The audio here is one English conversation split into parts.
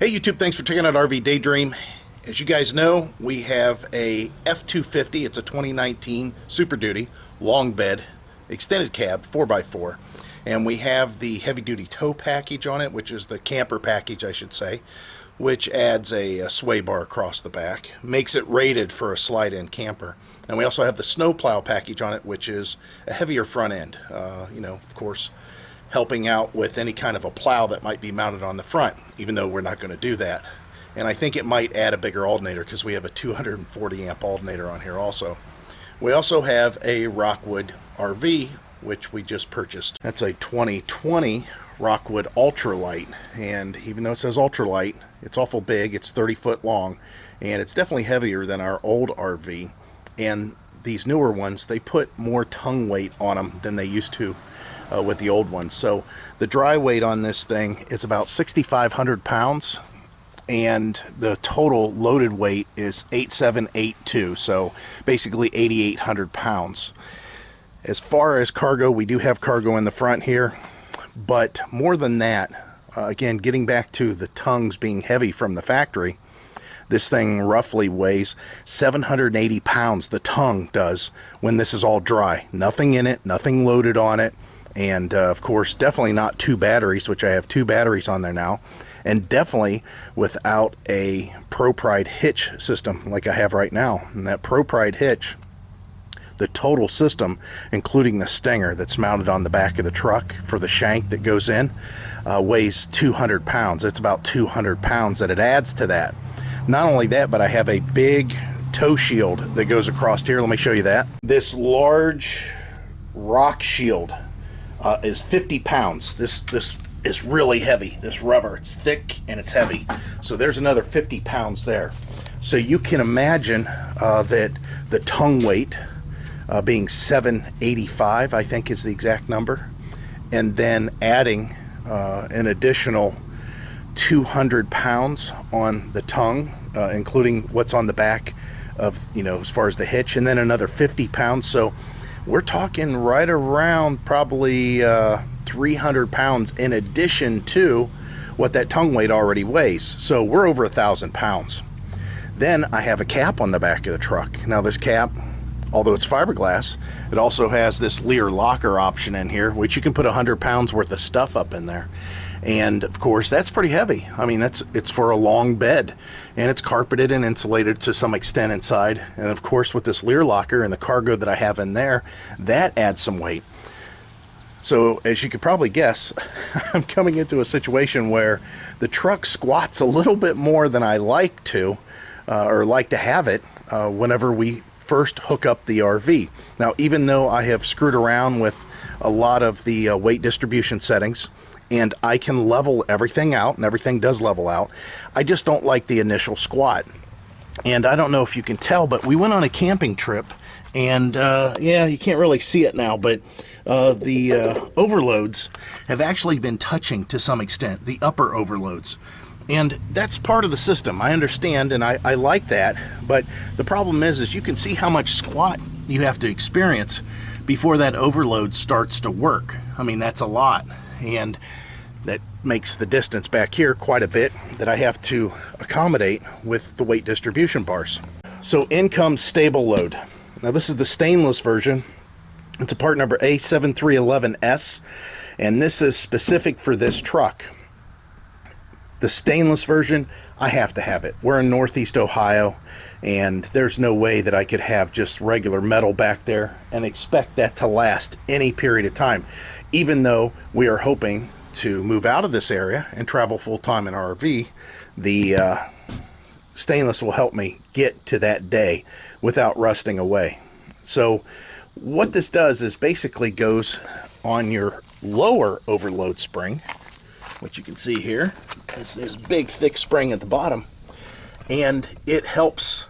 Hey YouTube, thanks for checking out RV Daydream. As you guys know, we have a F250. It's a 2019 Super Duty long bed extended cab 4x4, and we have the heavy duty tow package on it, which is the camper package I should say, which adds a sway bar across the back, makes it rated for a slide-in camper. And we also have the snow plow package on it, which is a heavier front end, of course, helping out with any kind of a plow that might be mounted on the front, even though we're not going to do that. And I think it might add a bigger alternator because we have a 240 amp alternator on here also. We also have a Rockwood RV, which we just purchased. That's a 2020 Rockwood ultralight, and even though it says ultralight, it's awful big. It's 30 foot long, and it's definitely heavier than our old RV. And these newer ones, they put more tongue weight on them than they used to with the old ones. So the dry weight on this thing is about 6,500 pounds, and the total loaded weight is 8,782, so basically 8,800 pounds. As far as cargo, we do have cargo in the front here, but more than that, again, getting back to the tongues being heavy from the factory, this thing roughly weighs 780 pounds, the tongue does, when this is all dry. Nothing in it, nothing loaded on it. And of course, definitely not two batteries, which I have two batteries on there now, and definitely without a ProPride hitch system like I have right now. And that ProPride hitch, the total system, including the stinger that's mounted on the back of the truck for the shank that goes in, weighs 200 pounds. It's about 200 pounds that it adds to that. Not only that, but I have a big tow shield that goes across here. Let me show you that. This large rock shield is 50 pounds. This is really heavy. This rubber, it's thick and it's heavy. So there's another 50 pounds there. So you can imagine that the tongue weight being 785, I think is the exact number, and then adding an additional 200 pounds on the tongue, including what's on the back of, as far as the hitch, and then another 50 pounds. So we're talking right around probably 300 pounds in addition to what that tongue weight already weighs. So we're over 1,000 pounds. Then I have a cap on the back of the truck. Now this cap, although it's fiberglass, it also has this Lear locker option in here, which you can put 100 pounds worth of stuff up in there. And of course, that's pretty heavy. I mean, it's for a long bed, and it's carpeted and insulated to some extent inside. And of course, with this Lear locker and the cargo that I have in there, that adds some weight. So as you could probably guess, I'm coming into a situation where the truck squats a little bit more than I like to, or like to have it, whenever we first hook up the RV. Now, even though I have screwed around with a lot of the weight distribution settings, and I can level everything out, and everything does level out, I just don't like the initial squat. And I don't know if you can tell, but we went on a camping trip, and yeah, you can't really see it now, but the overloads have actually been touching to some extent, the upper overloads. And that's part of the system. I understand, and I like that, but the problem is you can see how much squat you have to experience before that overload starts to work. I mean, that's a lot, and that makes the distance back here quite a bit that I have to accommodate with the weight distribution bars. So in comes StableLoad. Now this is the stainless version. It's a part number A7311S, and this is specific for this truck. The stainless version, I have to have it. We're in Northeast Ohio, and there's no way that I could have just regular metal back there and expect that to last any period of time, even though we are hoping to move out of this area and travel full-time in RV. The stainless will help me get to that day without rusting away. So what this does is basically goes on your lower overload spring, which you can see here. It's this big thick spring at the bottom, and it helps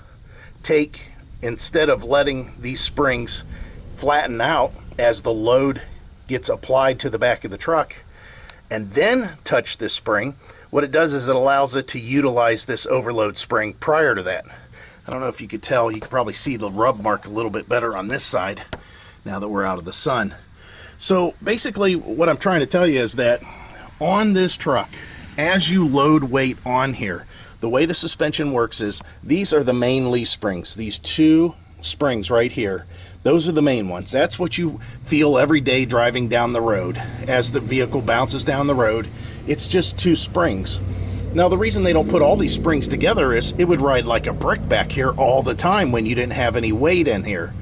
take, instead of letting these springs flatten out as the load gets applied to the back of the truck and then touch this spring, what it does is it allows it to utilize this overload spring prior to that. I don't know if you could tell, you can probably see the rub mark a little bit better on this side now that we're out of the sun. So basically what I'm trying to tell you is that on this truck, as you load weight on here, the way the suspension works is these are the main leaf springs. These two springs right here, those are the main ones. That's what you feel every day driving down the road. As the vehicle bounces down the road, it's just two springs. Now, the reason they don't put all these springs together is it would ride like a brick back here all the time when you didn't have any weight in here.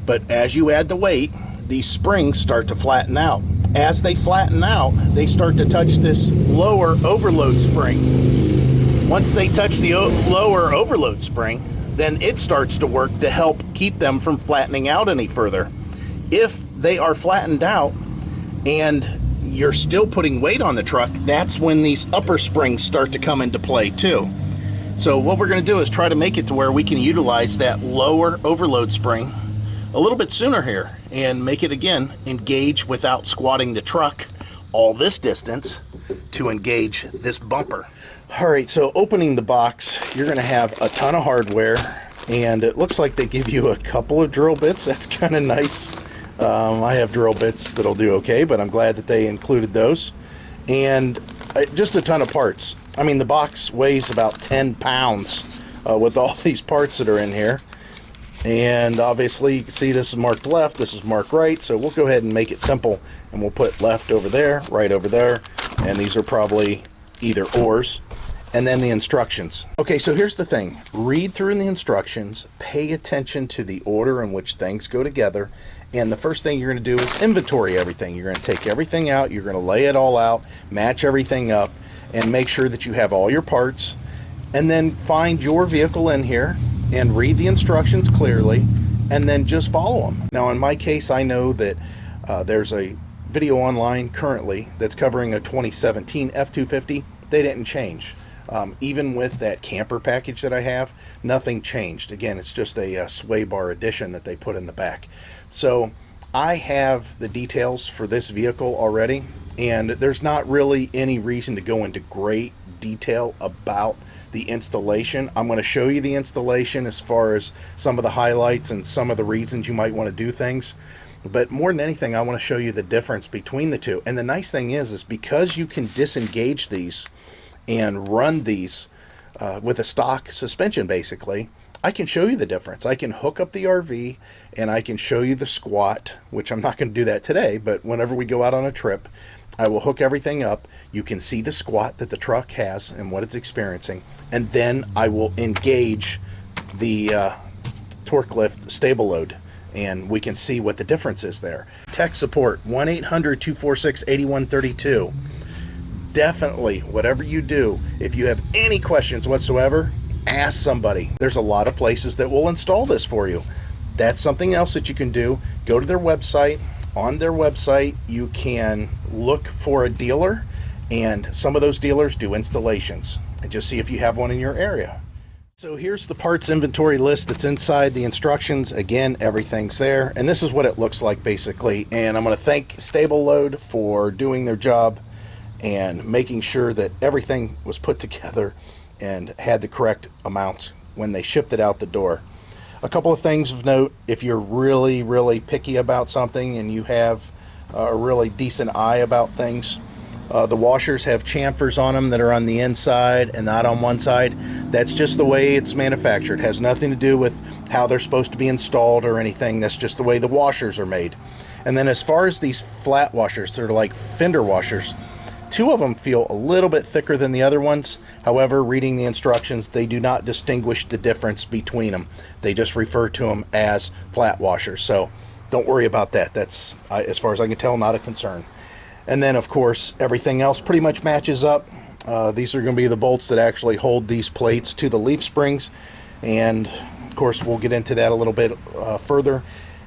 But as you add the weight, these springs start to flatten out. As they flatten out, they start to touch this lower overload spring. Once they touch the lower overload spring, then it starts to work to help keep them from flattening out any further. If they are flattened out and you're still putting weight on the truck, that's when these upper springs start to come into play too. So what we're going to do is try to make it to where we can utilize that lower overload spring a little bit sooner here and make it again engage without squatting the truck all this distance to engage this bumper. All right, so opening the box, you're going to have a ton of hardware, and it looks like they give you a couple of drill bits. That's kind of nice. I have drill bits that'll do okay, but I'm glad that they included those. And just a ton of parts. I mean, the box weighs about 10 pounds with all these parts that are in here. And obviously you can see this is marked left, this is marked right, so we'll go ahead and make it simple, and we'll put left over there, right over there, and these are probably either ors. And then the instructions. Okay, so here's the thing. Read through the instructions, pay attention to the order in which things go together, and the first thing you're going to do is inventory everything. You're going to take everything out, you're going to lay it all out, match everything up, and make sure that you have all your parts, and then find your vehicle in here and read the instructions clearly, and then just follow them. Now in my case, I know that there's a video online currently that's covering a 2017 F250. They didn't change. Even with that camper package that I have, nothing changed. Again, it's just a sway bar addition that they put in the back. So I have the details for this vehicle already, and there's not really any reason to go into great detail about the installation. I'm going to show you the installation as far as some of the highlights and some of the reasons you might want to do things. But more than anything, I want to show you the difference between the two. And the nice thing is because you can disengage these and run these with a stock suspension, basically, I can show you the difference. I can hook up the RV and I can show you the squat, which I'm not going to do that today, but whenever we go out on a trip, I will hook everything up. You can see the squat that the truck has and what it's experiencing, and then I will engage the TORKLIFT StableLoad, and we can see what the difference is there. Tech support, 1-800-246-8132. Definitely, whatever you do, if you have any questions whatsoever, ask somebody. There's a lot of places that will install this for you. That's something else that you can do. Go to their website. On their website, you can look for a dealer, and some of those dealers do installations, and just see if you have one in your area. So here's the parts inventory list that's inside the instructions. Again, everything's there, and this is what it looks like basically. And I'm going to thank StableLoad for doing their job and making sure that everything was put together and had the correct amounts when they shipped it out the door. A couple of things of note: if you're really picky about something and you have a really decent eye about things, the washers have chamfers on them that are on the inside and not on one side. That's just the way it's manufactured. It has nothing to do with how they're supposed to be installed or anything. That's just the way the washers are made. And then as far as these flat washers, they're like fender washers. Two of them feel a little bit thicker than the other ones. However, reading the instructions, they do not distinguish the difference between them. They just refer to them as flat washers. So don't worry about that. That's, as far as I can tell, not a concern. And then, of course, everything else pretty much matches up. These are going to be the bolts that actually hold these plates to the leaf springs. And, of course, we'll get into that a little bit further.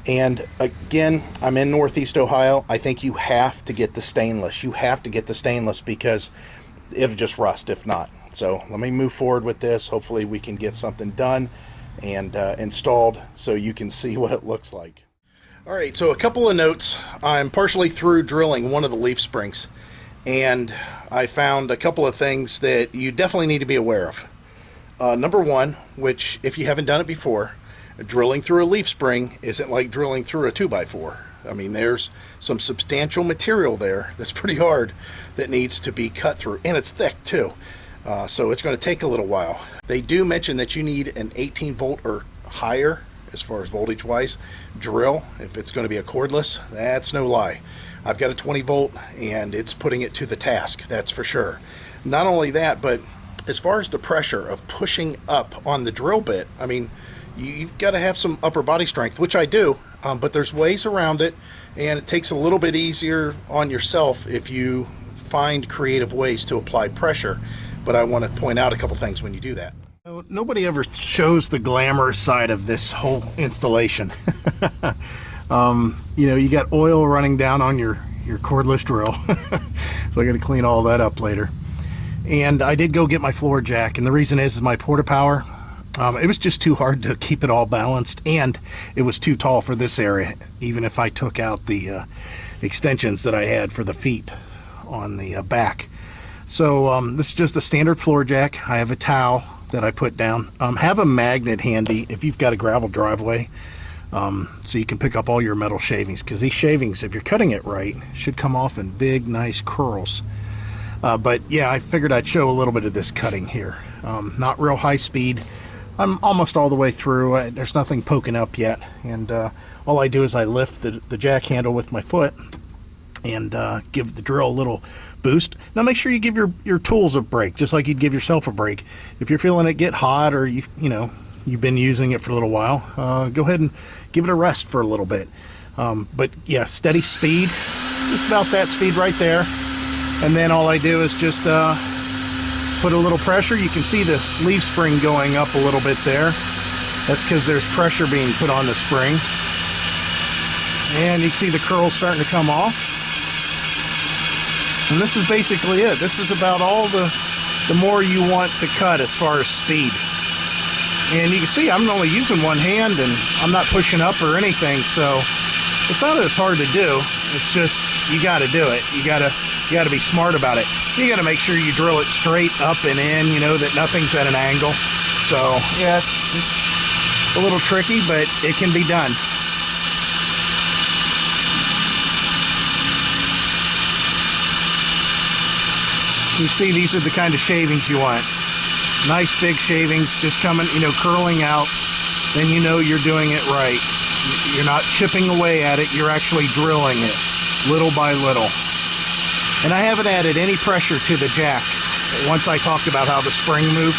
And again, I'm in Northeast Ohio. I think you have to get the stainless. You have to get the stainless because it'll just rust if not. So let me move forward with this. Hopefully we can get something done and installed so you can see what it looks like. All right, so a couple of notes. I'm partially through drilling one of the leaf springs, and I found a couple of things that you definitely need to be aware of. Number one, which if you haven't done it before, drilling through a leaf spring isn't like drilling through a 2x4. I mean, there's some substantial material there that's pretty hard that needs to be cut through, and it's thick too. So it's going to take a little while. They do mention that you need an 18 volt or higher as far as voltage wise drill if it's going to be a cordless. That's no lie. I've got a 20 volt and it's putting it to the task, that's for sure. Not only that, but as far as the pressure of pushing up on the drill bit, I mean, you've got to have some upper body strength, which I do, but there's ways around it, and it takes a little bit easier on yourself if you find creative ways to apply pressure. But I want to point out a couple things when you do that. Nobody ever shows the glamorous side of this whole installation. You know, you got oil running down on your cordless drill. So I got to clean all that up later. And I did go get my floor jack, and the reason is my porta power, it was just too hard to keep it all balanced, and it was too tall for this area, even if I took out the extensions that I had for the feet on the back. So this is just a standard floor jack. I have a towel that I put down. Have a magnet handy if you've got a gravel driveway, so you can pick up all your metal shavings, because these shavings, if you're cutting it right, should come off in big nice curls. But yeah, I figured I'd show a little bit of this cutting here. Not real high speed. I'm almost all the way through. There's nothing poking up yet, and all I do is I lift the jack handle with my foot and give the drill a little boost. Now make sure you give your tools a break, just like you'd give yourself a break. If you're feeling it get hot, or you've been using it for a little while, go ahead and give it a rest for a little bit. But yeah, steady speed, just about that speed right there. And then all I do is just put a little pressure. You can see the leaf spring going up a little bit there. That's because there's pressure being put on the spring. And you can see the curls starting to come off. And this is basically it. This is about all the more you want to cut as far as speed. And you can see I'm only using one hand, and I'm not pushing up or anything, so it's not that it's hard to do. It's just you got to do it. You got to be smart about it. You got to make sure you drill it straight up and in, that nothing's at an angle. So yeah, it's a little tricky, but it can be done. You see, these are the kind of shavings you want. Nice big shavings, just coming, curling out. Then you're doing it right. You're not chipping away at it, you're actually drilling it, little by little. And I haven't added any pressure to the jack once I talked about how the spring moved.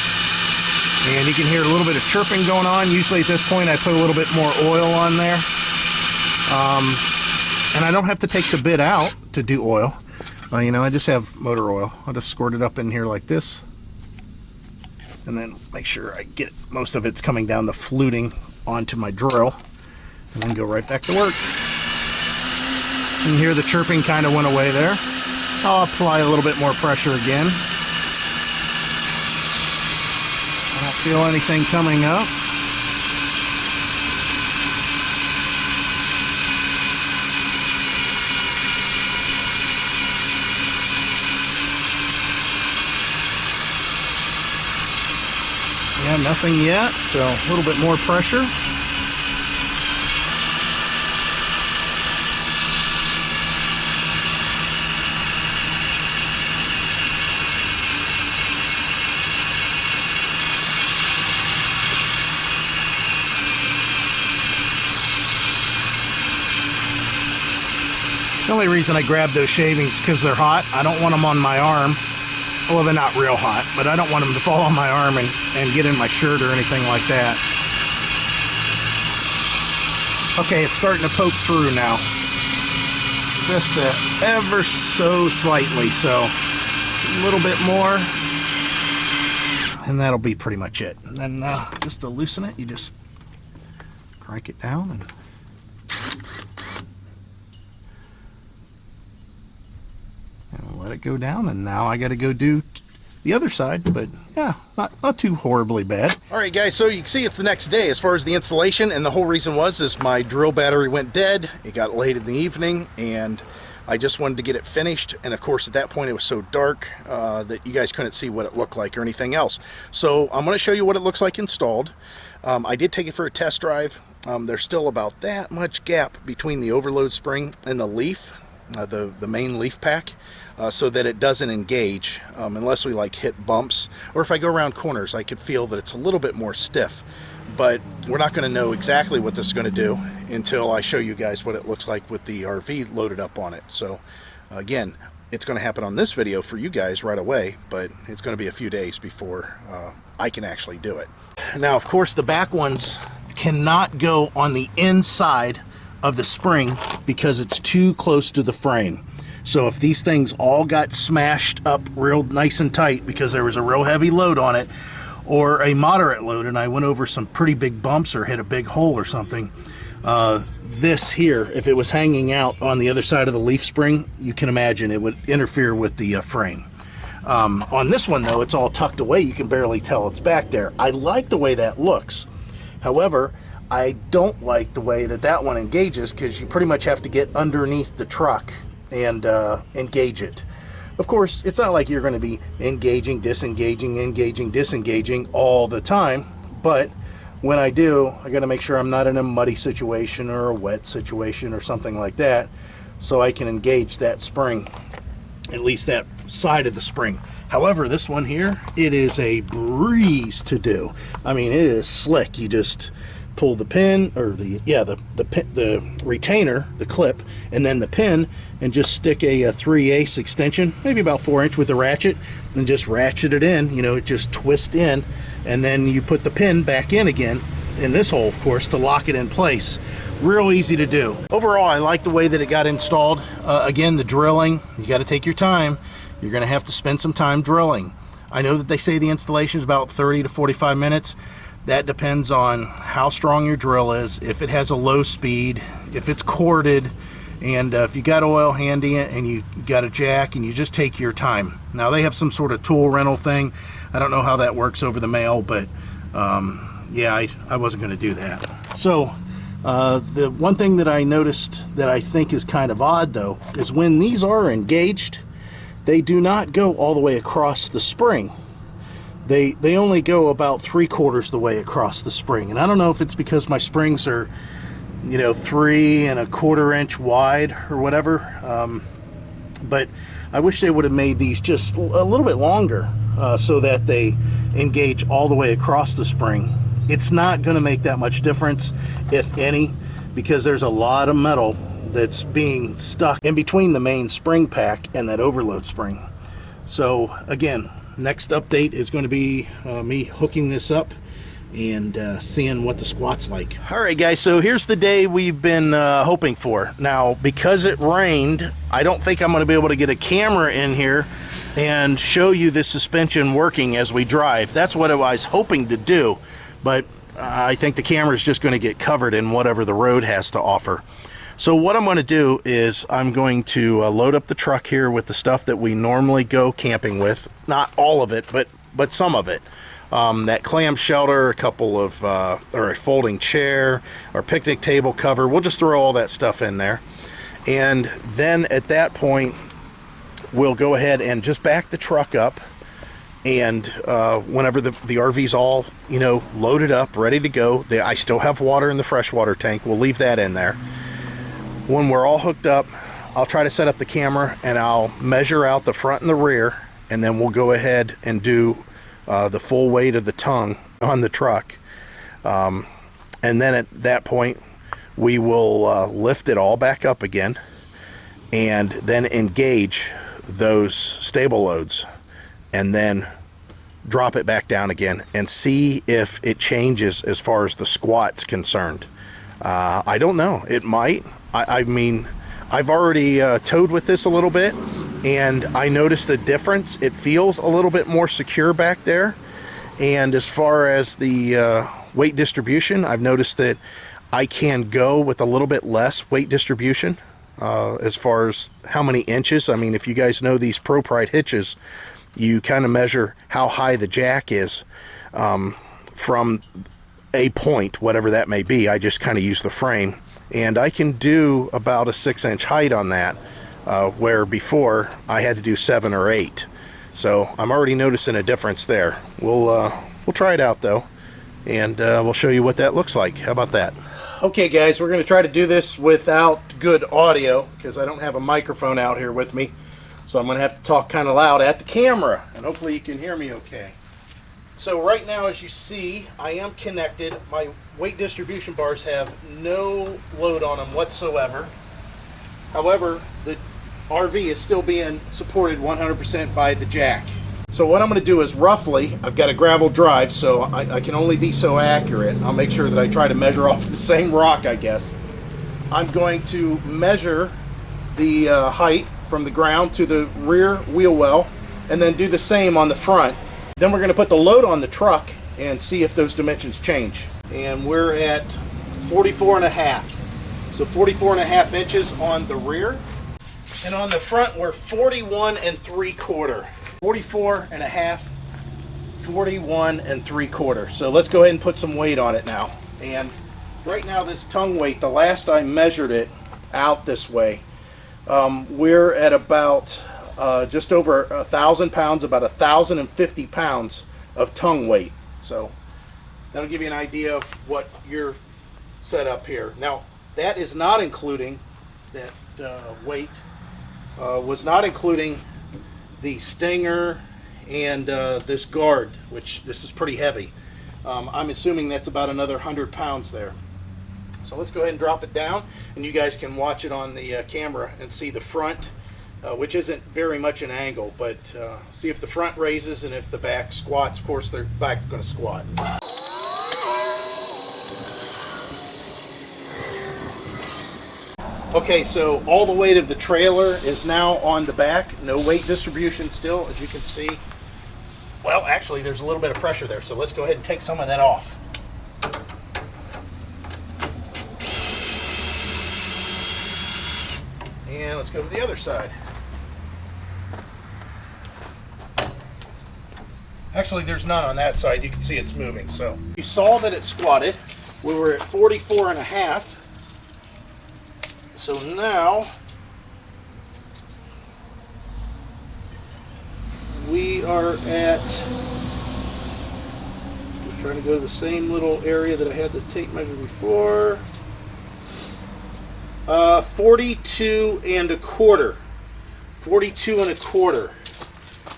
And you can hear a little bit of chirping going on. Usually at this point I put a little bit more oil on there. And I don't have to take the bit out to do oil. I just have motor oil. I'll just squirt it up in here like this. And then make sure I get most of it's coming down the fluting onto my drill. And then go right back to work. And here the chirping kind of went away there. I'll apply a little bit more pressure again. I don't feel anything coming up. Yeah, nothing yet, so a little bit more pressure. The only reason I grab those shavings because they're hot. I don't want them on my arm. Well, they're not real hot, but I don't want them to fall on my arm and get in my shirt or anything like that. Okay, it's starting to poke through now. Just ever so slightly, so a little bit more. And that'll be pretty much it. And then just to loosen it, you just crank it down and let it go down, and now I got to go do the other side, but yeah, not too horribly bad. All right, guys, so you can see it's the next day as far as the installation, and the whole reason was my drill battery went dead. It got late in the evening, and I just wanted to get it finished, and of course at that point it was so dark that you guys couldn't see what it looked like or anything else. So I'm going to show you what it looks like installed. I did take it for a test drive. There's still about that much gap between the overload spring and the leaf, the main leaf pack, so that it doesn't engage unless we like hit bumps, or if I go around corners I could feel that it's a little bit more stiff. But we're not going to know exactly what this is going to do until I show you guys what it looks like with the RV loaded up on it. So again, it's going to happen on this video for you guys right away, but it's going to be a few days before I can actually do it. Now, of course, the back ones cannot go on the inside of the spring because it's too close to the frame. So if these things all got smashed up real nice and tight because there was a real heavy load on it, or a moderate load, and I went over some pretty big bumps or hit a big hole or something, this here, if it was hanging out on the other side of the leaf spring, you can imagine it would interfere with the frame. On this one though, it's all tucked away, you can barely tell it's back there. I like the way that looks. However, I don't like the way that that one engages, because you pretty much have to get underneath the truck and engage it. Of course, it's not like you're going to be engaging, disengaging, engaging, disengaging all the time, but when I do, I got to make sure I'm not in a muddy situation or a wet situation or something like that, so I can engage that spring, at least that side of the spring. However, this one here, it is a breeze to do. I mean, it is slick. You just pull the pin, or the retainer, the clip, and then the pin, and just stick a 3/8 extension, maybe about 4" with the ratchet, and just ratchet it in. You know, it just twists in, and then you put the pin back in again, in this hole, of course, to lock it in place. Real easy to do. Overall, I like the way that it got installed. Again, the drilling, you got to take your time. You're going to have to spend some time drilling. I know that they say the installation is about 30 to 45 minutes. That depends on how strong your drill is, if it has a low speed, if it's corded, and if you got oil handy and you got a jack, and you just take your time. Now they have some sort of tool rental thing. I don't know how that works over the mail, but yeah, I wasn't going to do that. So the one thing that I noticed that I think is kind of odd though, is when these are engaged, they do not go all the way across the spring. They only go about 3/4 the way across the spring. And I don't know if it's because my springs are, you know, 3 1/4 inch wide or whatever, but I wish they would have made these just a little bit longer so that they engage all the way across the spring. It's not going to make that much difference, if any, because there's a lot of metal that's being stuck in between the main spring pack and that overload spring. So again, next update is going to be me hooking this up and seeing what the squat's like. All right, guys, so here's the day we've been hoping for. Now, because it rained, I don't think I'm going to be able to get a camera in here and show you the suspension working as we drive. That's what I was hoping to do, but I think the camera is just going to get covered in whatever the road has to offer. So what I'm going to do is I'm going to load up the truck here with the stuff that we normally go camping with. Not all of it, but some of it. That clam shelter, a couple of, or a folding chair, or picnic table cover. We'll just throw all that stuff in there. And then at that point, we'll go ahead and just back the truck up. And whenever the RV's all, you know, loaded up, ready to go, I still have water in the freshwater tank. We'll leave that in there. When we're all hooked up, I'll try to set up the camera and I'll measure out the front and the rear, and then we'll go ahead and do the full weight of the tongue on the truck. And then at that point, we will lift it all back up again and then engage those StableLoads, and then drop it back down again and see if it changes as far as the squat's concerned. I don't know, it might. I mean, I've already towed with this a little bit, and I noticed the difference. It feels a little bit more secure back there. And as far as the weight distribution, I've noticed that I can go with a little bit less weight distribution as far as how many inches. I mean, if you guys know these Pro Pride hitches, you kind of measure how high the jack is from a point, whatever that may be. I just kind of use the frame, and I can do about a 6-inch height on that. where before I had to do 7 or 8. So I'm already noticing a difference there. We'll try it out though, and we'll show you what that looks like. How about that? Okay guys, we're going to try to do this without good audio because I don't have a microphone out here with me. So I'm going to have to talk kind of loud at the camera, and hopefully you can hear me okay. So right now, as you see, I am connected. My weight distribution bars have no load on them whatsoever. However, the RV is still being supported 100% by the jack. So what I'm going to do is roughly, I've got a gravel drive, so I can only be so accurate. I'll make sure that I try to measure off the same rock, I guess. I'm going to measure the height from the ground to the rear wheel well, and then do the same on the front. Then we're going to put the load on the truck and see if those dimensions change. And we're at 44.5. So 44.5 inches on the rear. And on the front, we're 41 3/4. 44.5, 41 3/4. So let's go ahead and put some weight on it now. And right now, this tongue weight, the last I measured it out this way, we're at about just over 1,000 pounds, about 1,050 pounds of tongue weight. So that'll give you an idea of what your setup here. Now, that is not including, that weight was not including the stinger and this guard, which this is pretty heavy. I'm assuming that's about another 100 pounds there. So let's go ahead and drop it down, and you guys can watch it on the camera and see the front, which isn't very much an angle, but see if the front raises and if the back squats. Of course, their back's going to squat. Okay, so all the weight of the trailer is now on the back. No weight distribution still, as you can see. Well, actually, there's a little bit of pressure there, so let's go ahead and take some of that off. And let's go to the other side. Actually, there's none on that side. You can see it's moving. So you saw that it squatted. We were at 44.5. So now we are at, I'm trying to go to the same little area that I had the tape measure before. 42 1/4. 42 1/4.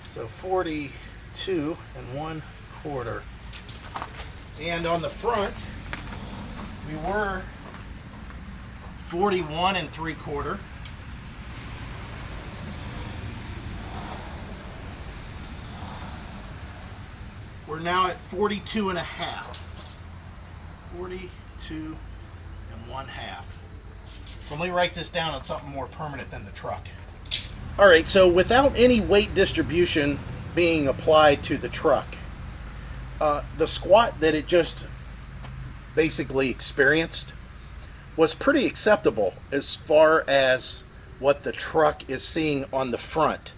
So 42 1/4. And on the front, we were 41 3/4. We're now at 42.5. 42 1/2. So let me write this down on something more permanent than the truck. All right, so without any weight distribution being applied to the truck, the squat that it just basically experienced was pretty acceptable as far as what the truck is seeing on the front,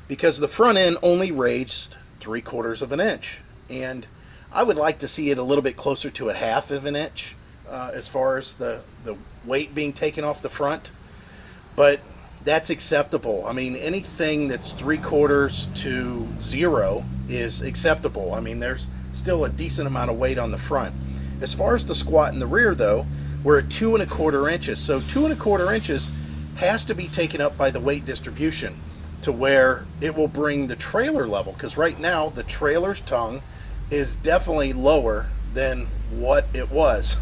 because the front end only raised 3/4 of an inch, and I would like to see it a little bit closer to 1/2 of an inch as far as the weight being taken off the front, but that's acceptable. I mean, anything that's 3/4 to 0 is acceptable. I mean, there's still a decent amount of weight on the front. As far as the squat in the rear though, we're at 2 1/4 inches. So 2 1/4 inches has to be taken up by the weight distribution to where it will bring the trailer level, because right now the trailer's tongue is definitely lower than what it was.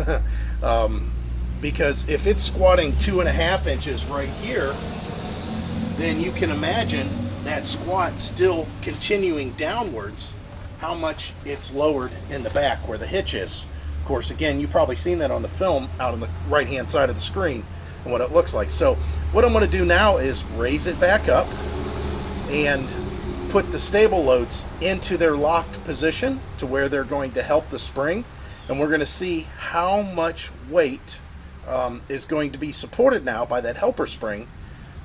Because if it's squatting 2 1/2 inches right here, then you can imagine that squat still continuing downwards, how much it's lowered in the back where the hitch is. Of course, again, you've probably seen that on the film out on the right hand side of the screen and what it looks like. So what I'm going to do now is raise it back up and put the stable loads into their locked position to where they're going to help the spring, and we're going to see how much weight is going to be supported now by that helper spring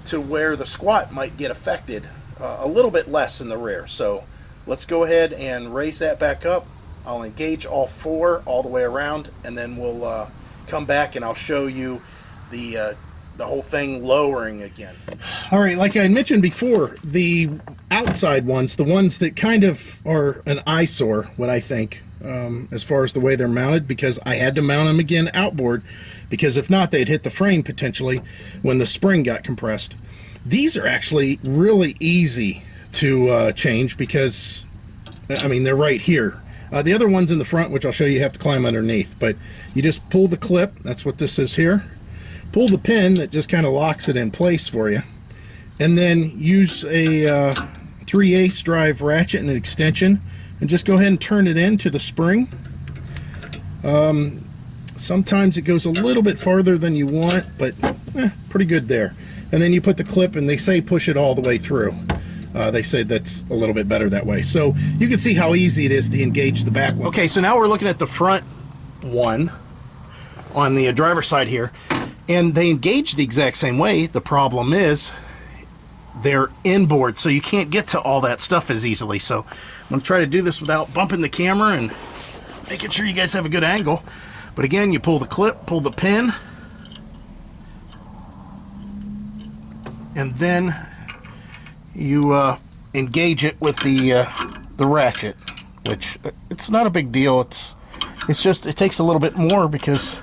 to where the squat might get affected a little bit less in the rear. So let's go ahead and raise that back up. I'll engage all 4 all the way around, and then we'll come back and I'll show you the the whole thing lowering again. All right, like I mentioned before, the outside ones, the ones that kind of are an eyesore, what I think, as far as the way they're mounted, because I had to mount them again outboard, because if not, they'd hit the frame potentially when the spring got compressed. These are actually really easy to change because, I mean, they're right here. The other ones in the front, which I'll show you, have to climb underneath, but you just pull the clip, that's what this is here, pull the pin that just kind of locks it in place for you, and then use a 3/8 drive ratchet and an extension, and just go ahead and turn it into the spring. Sometimes it goes a little bit farther than you want, but pretty good there. And then you put the clip, and they say push it all the way through. They say that's a little bit better that way. So you can see how easy it is to engage the back one. Okay, so now we're looking at the front one on the driver's side here, and they engage the exact same way. The problem is they're inboard, so you can't get to all that stuff as easily. So I'm going to try to do this without bumping the camera and making sure you guys have a good angle. But again, you pull the clip, pull the pin, and then you engage it with the ratchet, which it's not a big deal. It's just it takes a little bit more because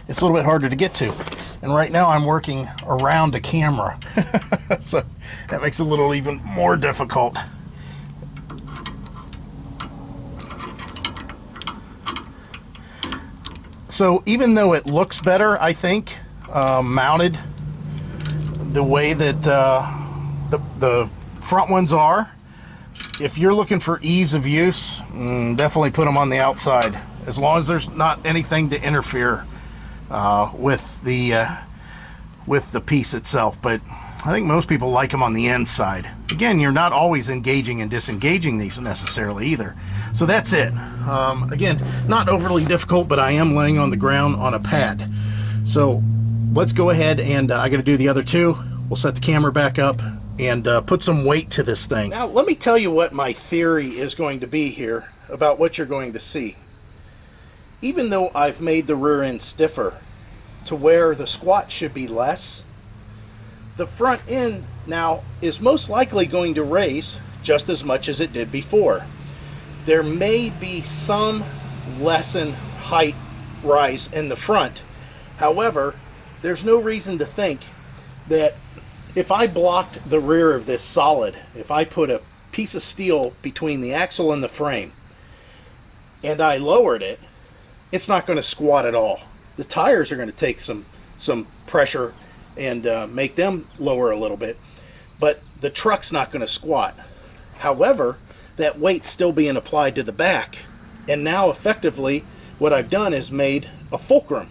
it's a little bit harder to get to. And right now I'm working around a camera, so that makes it a little even more difficult. So even though it looks better, I think, mounted the way that the front ones are, if you're looking for ease of use, definitely put them on the outside, as long as there's not anything to interfere with the piece itself. But I think most people like them on the inside. Again, you're not always engaging and disengaging these necessarily either. So that's it. Again, not overly difficult, but I am laying on the ground on a pad. So let's go ahead, and I got to do the other two. We'll set the camera back up and put some weight to this thing. Now let me tell you what my theory is going to be here about what you're going to see. Even though I've made the rear end stiffer to where the squat should be less, the front end now is most likely going to raise just as much as it did before. There may be some lessened height rise in the front. However, there's no reason to think that if I blocked the rear of this solid, if I put a piece of steel between the axle and the frame and I lowered it, it's not going to squat at all. The tires are going to take some pressure and make them lower a little bit, but the truck's not going to squat. However, that weight's still being applied to the back, and now effectively what I've done is made a fulcrum,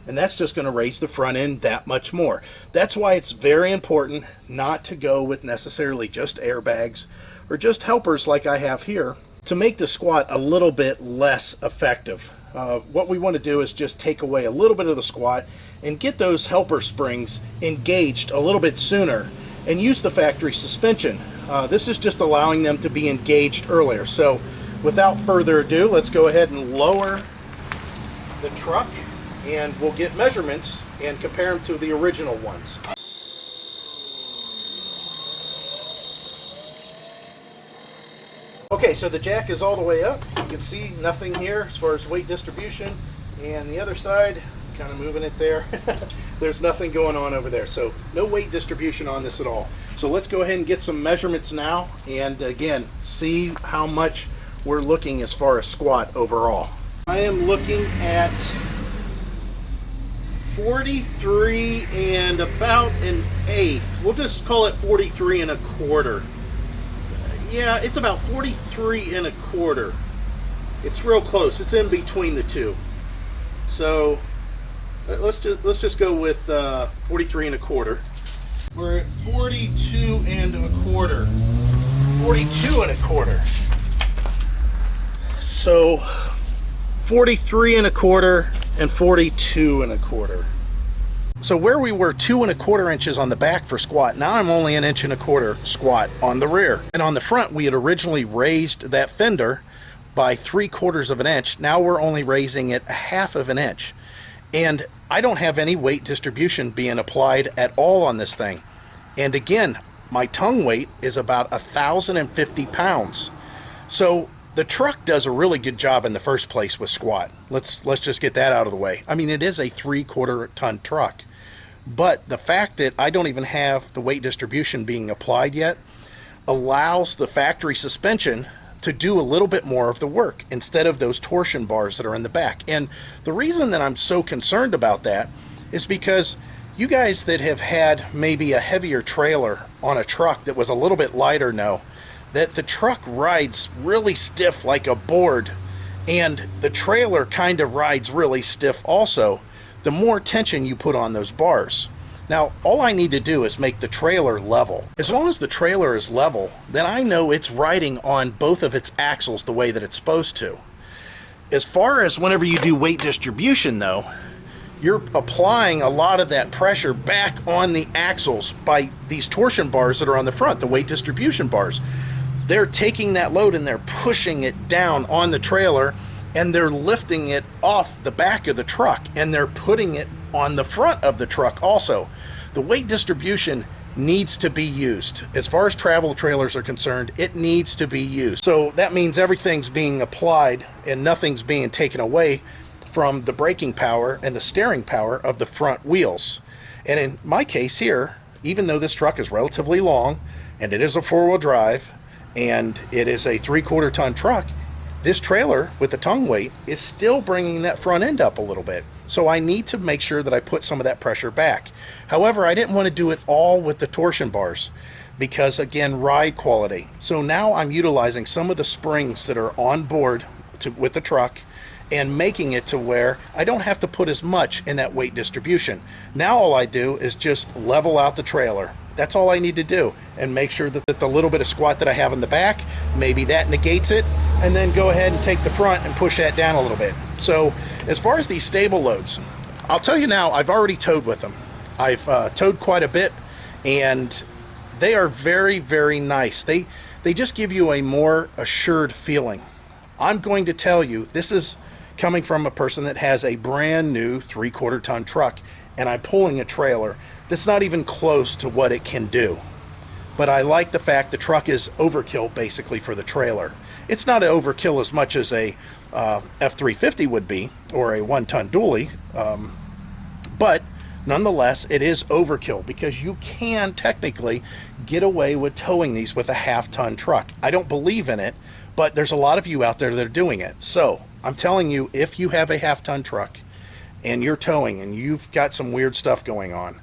and that's just going to raise the front end that much more. That's why it's very important not to go with necessarily just airbags or just helpers like I have here to make the squat a little bit less effective. What we want to do is just take away a little bit of the squat and get those helper springs engaged a little bit sooner and use the factory suspension. This is just allowing them to be engaged earlier. So without further ado, let's go ahead and lower the truck, and we'll get measurements and compare them to the original ones. Okay, so the jack is all the way up. You can see nothing here as far as weight distribution, and the other side, kind of moving it there, there's nothing going on over there. So no weight distribution on this at all. So let's go ahead and get some measurements now, and again, see how much we're looking as far as squat overall. I am looking at 43 and about an eighth. We'll just call it 43 and a quarter. Yeah, it's about 43 and a quarter. It's real close. It's in between the two. So let's just go with 43 and a quarter. We're at 42 and a quarter. 42 and a quarter. So 43 and a quarter and 42 and a quarter. So where we were 2 1/4 inches on the back for squat, now I'm only 1 1/4 inch squat on the rear. And on the front, we had originally raised that fender by 3/4 of an inch. Now we're only raising it 1/2 of an inch. And I don't have any weight distribution being applied at all on this thing. And again, my tongue weight is about 1,050 pounds. So the truck does a really good job in the first place with squat. Let's just get that out of the way. I mean, it is a 3/4 ton truck, but the fact that I don't even have the weight distribution being applied yet allows the factory suspension to do a little bit more of the work instead of those torsion bars that are in the back. And the reason that I'm so concerned about that is because you guys that have had maybe a heavier trailer on a truck that was a little bit lighter know that the truck rides really stiff like a board, and the trailer kind of rides really stiff also, the more tension you put on those bars. Now, all I need to do is make the trailer level. As long as the trailer is level, then I know it's riding on both of its axles the way that it's supposed to. As far as whenever you do weight distribution though, you're applying a lot of that pressure back on the axles by these torsion bars that are on the front, the weight distribution bars. They're taking that load and they're pushing it down on the trailer, and they're lifting it off the back of the truck, and they're putting it on the front of the truck also. The weight distribution needs to be used. As far as travel trailers are concerned, it needs to be used. So that means everything's being applied and nothing's being taken away from the braking power and the steering power of the front wheels. And in my case here, even though this truck is relatively long and it is a 4-wheel drive and it is a 3/4 ton truck, this trailer with the tongue weight is still bringing that front end up a little bit. So I need to make sure that I put some of that pressure back. However, I didn't want to do it all with the torsion bars because, again, ride quality. So now I'm utilizing some of the springs that are on board with the truck and making it to where I don't have to put as much in that weight distribution. Now all I do is just level out the trailer. That's all I need to do, and make sure that the little bit of squat that I have in the back, maybe that negates it, and then go ahead and take the front and push that down a little bit. So as far as these StableLoads, I'll tell you now, I've already towed with them. I've towed quite a bit, and they are very, very nice. They just give you a more assured feeling. I'm going to tell you, this is coming from a person that has a brand new 3/4 ton truck, and I'm pulling a trailer that's not even close to what it can do. But I like the fact the truck is overkill basically for the trailer. It's not an overkill as much as a F250 would be, or a 1-ton dually, but nonetheless it is overkill because you can technically get away with towing these with a 1/2-ton truck. I don't believe in it, but there's a lot of you out there that are doing it. So I'm telling you, if you have a 1/2-ton truck and you're towing and you've got some weird stuff going on,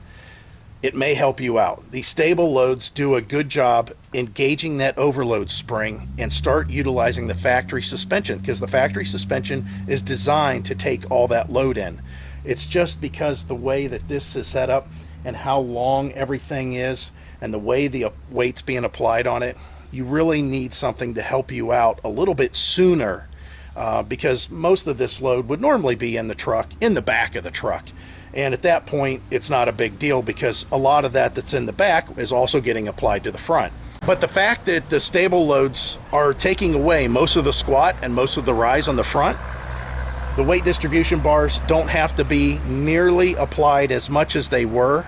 it may help you out. These StableLoads do a good job engaging that overload spring and start utilizing the factory suspension, because the factory suspension is designed to take all that load in. It's just because the way that this is set up and how long everything is and the way the weight's being applied on it, you really need something to help you out a little bit sooner, because most of this load would normally be in the truck, in the back of the truck. And at that point, it's not a big deal because a lot of that's in the back is also getting applied to the front. But the fact that the StableLoads are taking away most of the squat and most of the rise on the front, the weight distribution bars don't have to be nearly applied as much as they were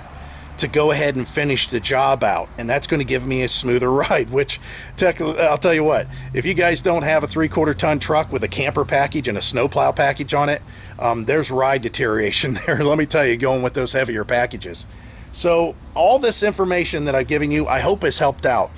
to go ahead and finish the job out. And that's going to give me a smoother ride, which I'll tell you what, if you guys don't have a 3/4 ton truck with a camper package and a snowplow package on it, there's ride deterioration there. Let me tell you, going with those heavier packages. So all this information that I've given you, I hope has helped out.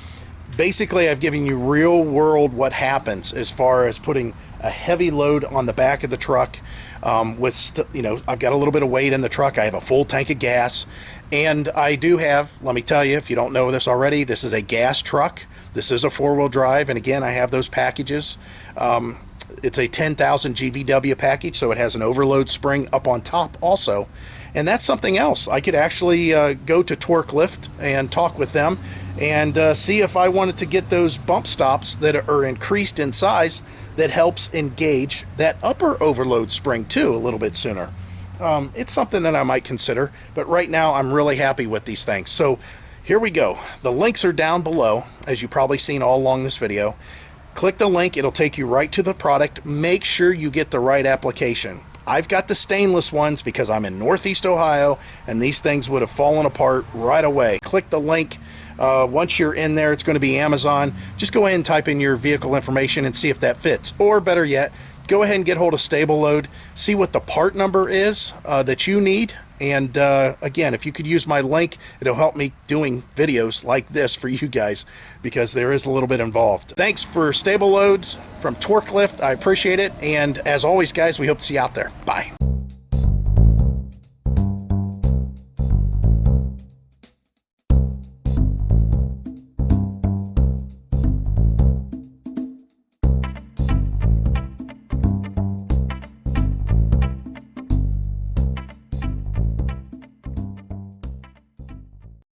Basically, I've given you real world what happens as far as putting a heavy load on the back of the truck. I've got a little bit of weight in the truck. I have a full tank of gas, and I do have, let me tell you, if you don't know this already, this is a gas truck. This is a 4-wheel drive, and again, I have those packages. It's a 10,000 GVW package, so it has an overload spring up on top also. And that's something else. I could actually go to TORKLIFT and talk with them and see if I wanted to get those bump stops that are increased in size that helps engage that upper overload spring too a little bit sooner. It's something that I might consider, but right now I'm really happy with these things. So here we go. The links are down below, as you've probably seen all along this video. Click the link, it'll take you right to the product. Make sure you get the right application. I've got the stainless ones because I'm in Northeast Ohio, and these things would have fallen apart right away. Click the link. Once you're in there, it's going to be Amazon. Just go ahead and type in your vehicle information and see if that fits. Or better yet, go ahead and get hold of StableLoad, see what the part number is that you need. And again, if you could use my link, it'll help me doing videos like this for you guys, because there is a little bit involved. Thanks for StableLoads from TORKLIFT. I appreciate it. And as always, guys, we hope to see you out there. Bye.